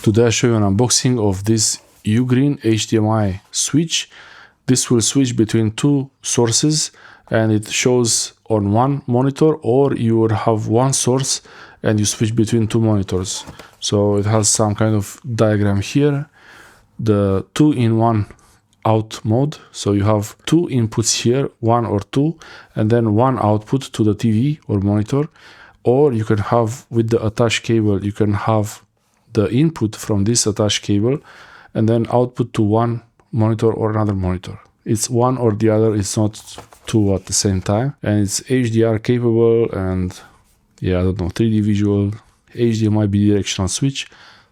Today I show you an unboxing of this Ugreen HDMI switch. This will switch between two sources and it shows on one monitor, or you would have one source and you switch between two monitors. So it has some kind of diagram here. The 2-in-1 out mode. So you have two inputs here, one or two, and then one output to the TV or monitor. Or you can have, with the attached cable, you can have the input from this attached cable and then output to one monitor or another monitor. It's one or the other, it's not two at the same time. And it's HDR capable and yeah, I don't know, 3D visual, HDMI bidirectional switch,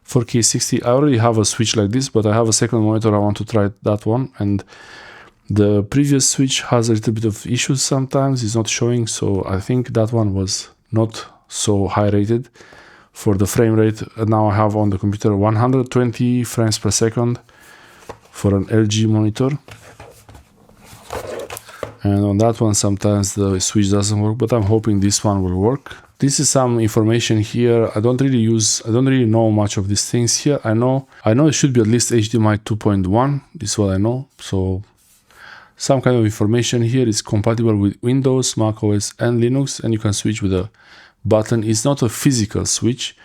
4K 60. I already have a switch like this, but I have a second monitor, I want to try that one. And the previous switch has a little bit of issues sometimes, it's not showing, so I think that one was not so high rated for the frame rate. Now I have on the computer 120 frames per second for an LG monitor. And on that one sometimes the switch doesn't work, but I'm hoping this one will work. This is some information here. I don't really know much of these things here. I know it should be at least HDMI 2.1. This is what I know. So some kind of information here. Is compatible with Windows, Mac OS and Linux, and you can switch with a button. It's not a physical switch,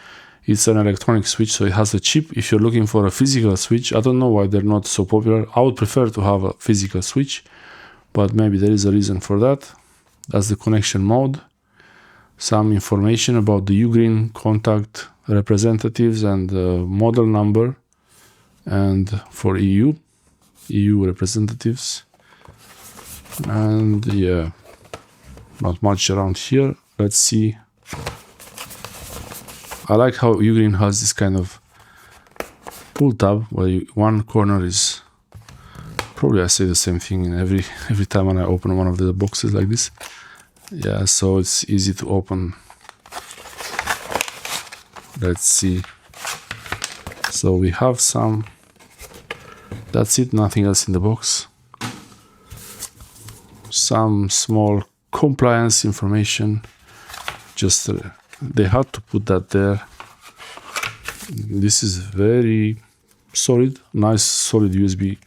it's an electronic switch, so it has a chip. If you're looking for a physical switch, I don't know why they're not so popular. I would prefer to have a physical switch, but maybe there is a reason for that. That's the connection mode. Some information about the Ugreen contact representatives and the model number, and for EU representatives. And yeah, not much around here. Let's see. I like how Ugreen has this kind of pull tab where one corner is, probably I say the same thing in every time when I open one of the boxes like this. Yeah, so it's easy to open. Let's see. So we have some, that's it, nothing else in the box. Some small compliance information, just they had to put that there. This is very solid, nice solid USB,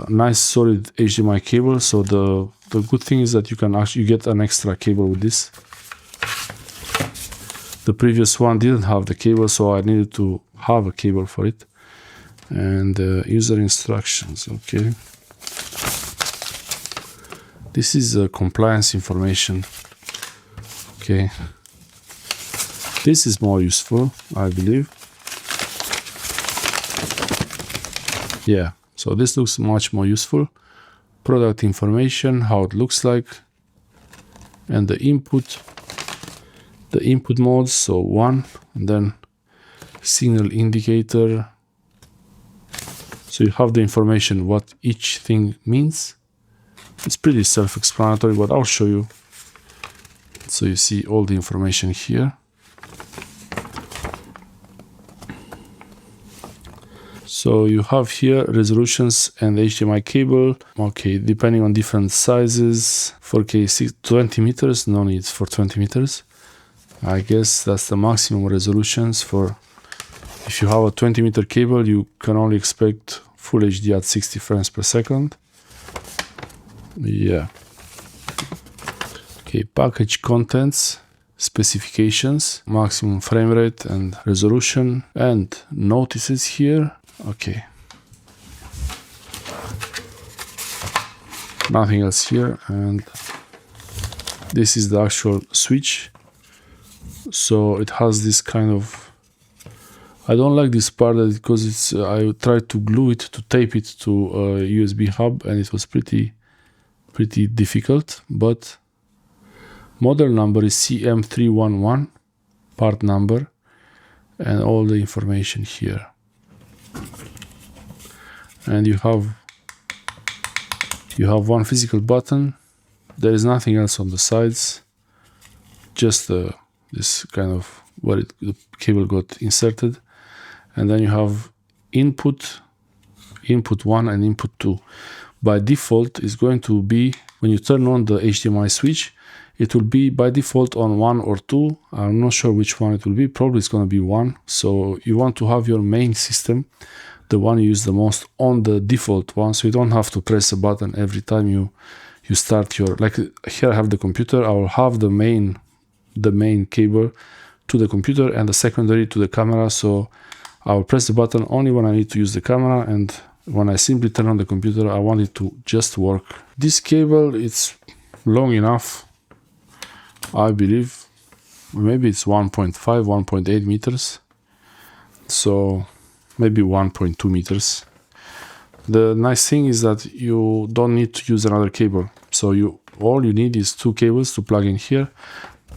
nice solid HDMI cable. So the good thing is that you get an extra cable with this. The previous one didn't have the cable, so I needed to have a cable for it. And user instructions, okay. This is compliance information. Okay. This is more useful, I believe. Yeah, so this looks much more useful. Product information, how it looks like, and the input modes, so one, and then signal indicator. So you have the information what each thing means. It's pretty self-explanatory, but I'll show you. So you see all the information here. So you have here resolutions and HDMI cable. Okay, depending on different sizes. 4K 20 meters, no need for 20 meters. I guess that's the maximum resolutions for. If you have a 20-meter cable, you can only expect full HD at 60 frames per second. Yeah. Okay, package contents, specifications, maximum frame rate and resolution, and notices here. Okay. Nothing else here, and this is the actual switch. So it has this kind of, I don't like this part because it's I tried to glue it, to tape it to a USB hub, and it was pretty difficult. But model number is CM311, part number, and all the information here. And you have one physical button. There is nothing else on the sides, just this kind of where the cable got inserted. And then you have input 1 and input 2. By default, it's going to be, when you turn on the HDMI switch, it will be by default on 1 or 2. I'm not sure which one it will be. Probably it's going to be 1. So you want to have your main system, the one you use the most, on the default one, so you don't have to press a button every time you start your, like here I have the computer. I will have the main cable to the computer and the secondary to the camera, so I will press the button only when I need to use the camera, and when I simply turn on the computer, I want it to just work. This cable, it's long enough, I believe. Maybe it's 1.5, 1.8 meters. So maybe 1.2 meters. The nice thing is that you don't need to use another cable. So all you need is 2 cables to plug in here.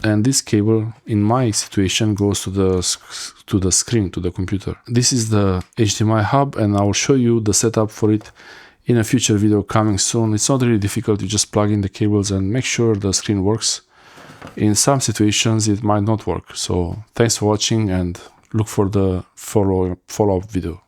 And this cable, in my situation, goes to the screen, to the computer. This is the HDMI hub, and I will show you the setup for it in a future video coming soon. It's not really difficult. You just plug in the cables and make sure the screen works. In some situations, it might not work. So thanks for watching, and look for the follow-up video.